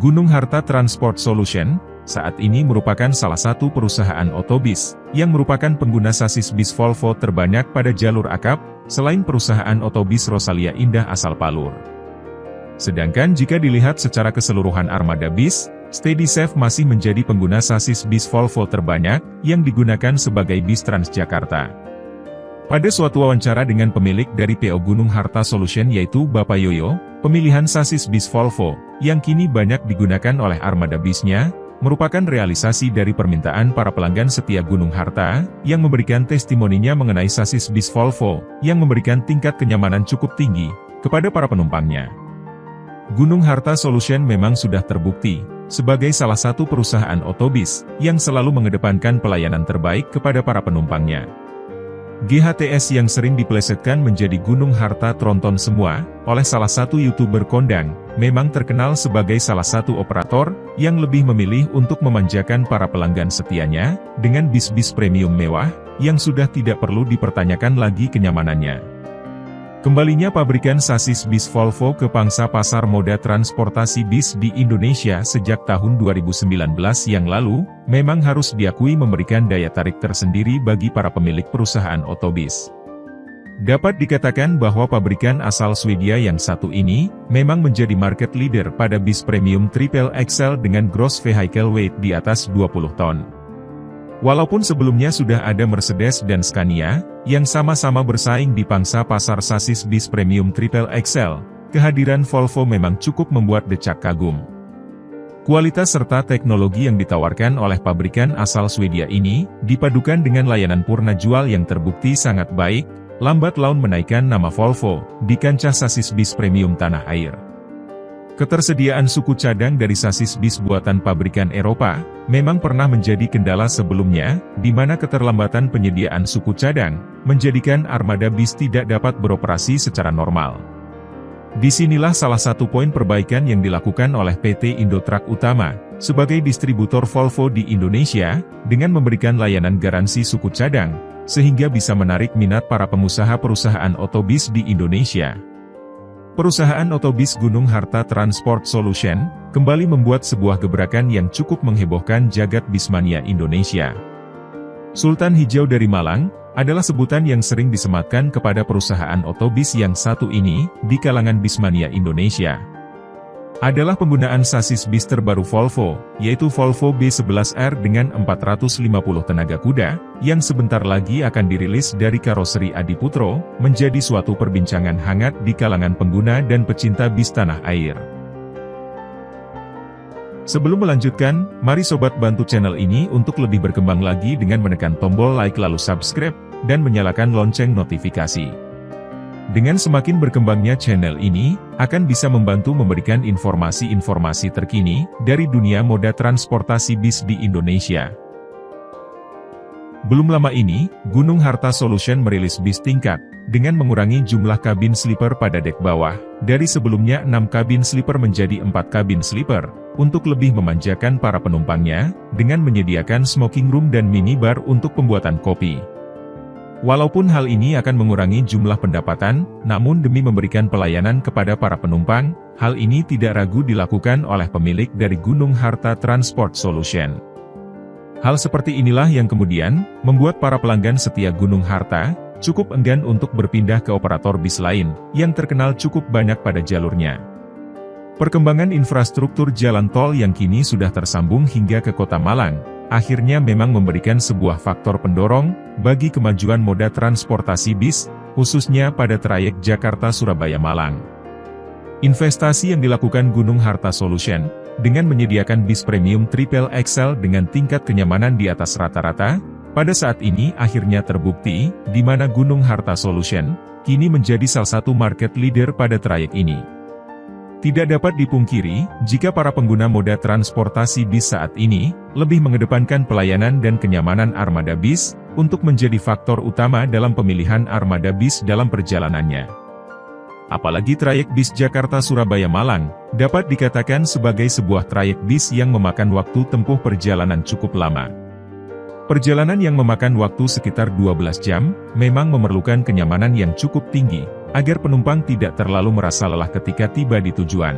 Gunung Harta Transport Solution, saat ini merupakan salah satu perusahaan otobis, yang merupakan pengguna sasis bis Volvo terbanyak pada jalur akap, selain perusahaan otobis Rosalia Indah asal Palur. Sedangkan jika dilihat secara keseluruhan armada bis, SteadySafe masih menjadi pengguna sasis bis Volvo terbanyak, yang digunakan sebagai bis Transjakarta. Pada suatu wawancara dengan pemilik dari PO Gunung Harta Solution yaitu Bapak Yoyo, pemilihan sasis bis Volvo, yang kini banyak digunakan oleh armada bisnya, merupakan realisasi dari permintaan para pelanggan setia Gunung Harta, yang memberikan testimoninya mengenai sasis bis Volvo, yang memberikan tingkat kenyamanan cukup tinggi, kepada para penumpangnya. Gunung Harta Solution memang sudah terbukti, sebagai salah satu perusahaan otobis, yang selalu mengedepankan pelayanan terbaik kepada para penumpangnya. GHTS yang sering dipelesetkan menjadi Gunung Harta Tronton semua, oleh salah satu YouTuber kondang, memang terkenal sebagai salah satu operator, yang lebih memilih untuk memanjakan para pelanggan setianya, dengan bis-bis premium mewah, yang sudah tidak perlu dipertanyakan lagi kenyamanannya. Kembalinya pabrikan sasis bis Volvo ke pangsa pasar moda transportasi bis di Indonesia sejak tahun 2019 yang lalu, memang harus diakui memberikan daya tarik tersendiri bagi para pemilik perusahaan otobis. Dapat dikatakan bahwa pabrikan asal Swedia yang satu ini, memang menjadi market leader pada bis premium triple XL dengan gross vehicle weight di atas 20 ton. Walaupun sebelumnya sudah ada Mercedes dan Scania, yang sama-sama bersaing di pangsa pasar sasis bis premium triple XL, kehadiran Volvo memang cukup membuat decak kagum. Kualitas serta teknologi yang ditawarkan oleh pabrikan asal Swedia ini, dipadukan dengan layanan purna jual yang terbukti sangat baik, lambat laun menaikkan nama Volvo, di kancah sasis bis premium tanah air. Ketersediaan suku cadang dari sasis bis buatan pabrikan Eropa, memang pernah menjadi kendala sebelumnya, di mana keterlambatan penyediaan suku cadang, menjadikan armada bis tidak dapat beroperasi secara normal. Disinilah salah satu poin perbaikan yang dilakukan oleh PT Indotrak Utama, sebagai distributor Volvo di Indonesia, dengan memberikan layanan garansi suku cadang, sehingga bisa menarik minat para pengusaha perusahaan otobis di Indonesia. Perusahaan otobis Gunung Harta Transport Solution, kembali membuat sebuah gebrakan yang cukup menghebohkan jagat bismania Indonesia. Sultan Hijau dari Malang, adalah sebutan yang sering disematkan kepada perusahaan otobis yang satu ini, di kalangan bismania Indonesia. Adalah penggunaan sasis bis terbaru Volvo, yaitu Volvo B11R dengan 450 tenaga kuda, yang sebentar lagi akan dirilis dari karoseri Adiputro, menjadi suatu perbincangan hangat di kalangan pengguna dan pecinta bis tanah air. Sebelum melanjutkan, mari sobat bantu channel ini untuk lebih berkembang lagi dengan menekan tombol like lalu subscribe, dan menyalakan lonceng notifikasi. Dengan semakin berkembangnya channel ini, akan bisa membantu memberikan informasi-informasi terkini, dari dunia moda transportasi bis di Indonesia. Belum lama ini, Gunung Harta Solution merilis bis tingkat, dengan mengurangi jumlah kabin sleeper pada dek bawah, dari sebelumnya 6 kabin sleeper menjadi 4 kabin sleeper, untuk lebih memanjakan para penumpangnya, dengan menyediakan smoking room dan minibar untuk pembuatan kopi. Walaupun hal ini akan mengurangi jumlah pendapatan, namun demi memberikan pelayanan kepada para penumpang, hal ini tidak ragu dilakukan oleh pemilik dari Gunung Harta Transport Solution. Hal seperti inilah yang kemudian, membuat para pelanggan setia Gunung Harta, cukup enggan untuk berpindah ke operator bis lain, yang terkenal cukup banyak pada jalurnya. Perkembangan infrastruktur jalan tol yang kini sudah tersambung hingga ke Kota Malang, akhirnya memang memberikan sebuah faktor pendorong, bagi kemajuan moda transportasi bis, khususnya pada trayek Jakarta-Surabaya-Malang. Investasi yang dilakukan Gunung Harta Solution, dengan menyediakan bis premium triple XL dengan tingkat kenyamanan di atas rata-rata, pada saat ini akhirnya terbukti, di mana Gunung Harta Solution, kini menjadi salah satu market leader pada trayek ini. Tidak dapat dipungkiri, jika para pengguna moda transportasi bis saat ini, lebih mengedepankan pelayanan dan kenyamanan armada bis, untuk menjadi faktor utama dalam pemilihan armada bis dalam perjalanannya. Apalagi trayek bis Jakarta-Surabaya-Malang, dapat dikatakan sebagai sebuah trayek bis yang memakan waktu tempuh perjalanan cukup lama. Perjalanan yang memakan waktu sekitar 12 jam, memang memerlukan kenyamanan yang cukup tinggi, agar penumpang tidak terlalu merasa lelah ketika tiba di tujuan.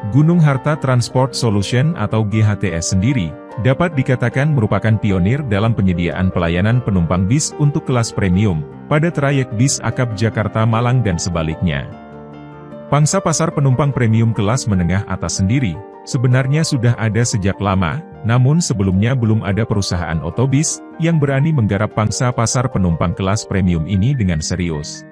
Gunung Harta Transport Solution atau GHTS sendiri, dapat dikatakan merupakan pionir dalam penyediaan pelayanan penumpang bis untuk kelas premium, pada trayek bis akap Jakarta-Malang dan sebaliknya. Pangsa pasar penumpang premium kelas menengah atas sendiri, sebenarnya sudah ada sejak lama, namun sebelumnya belum ada perusahaan otobis, yang berani menggarap pangsa pasar penumpang kelas premium ini dengan serius.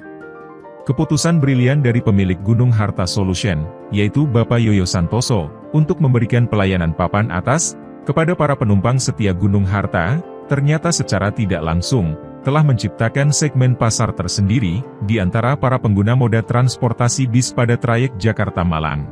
Keputusan brilian dari pemilik Gunung Harta Solution, yaitu Bapak Yoyo Santoso, untuk memberikan pelayanan papan atas, kepada para penumpang setia Gunung Harta, ternyata secara tidak langsung, telah menciptakan segmen pasar tersendiri, di antara para pengguna moda transportasi bis pada trayek Jakarta-Malang.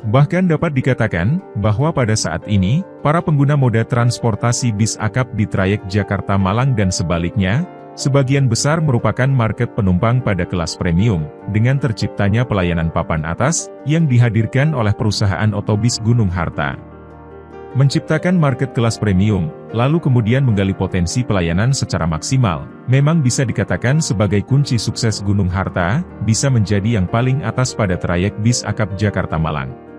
Bahkan dapat dikatakan, bahwa pada saat ini, para pengguna moda transportasi bis akap di trayek Jakarta-Malang dan sebaliknya, sebagian besar merupakan market penumpang pada kelas premium, dengan terciptanya pelayanan papan atas, yang dihadirkan oleh perusahaan otobis Gunung Harta. Menciptakan market kelas premium, lalu kemudian menggali potensi pelayanan secara maksimal, memang bisa dikatakan sebagai kunci sukses Gunung Harta, bisa menjadi yang paling atas pada trayek bis akap Jakarta-Malang.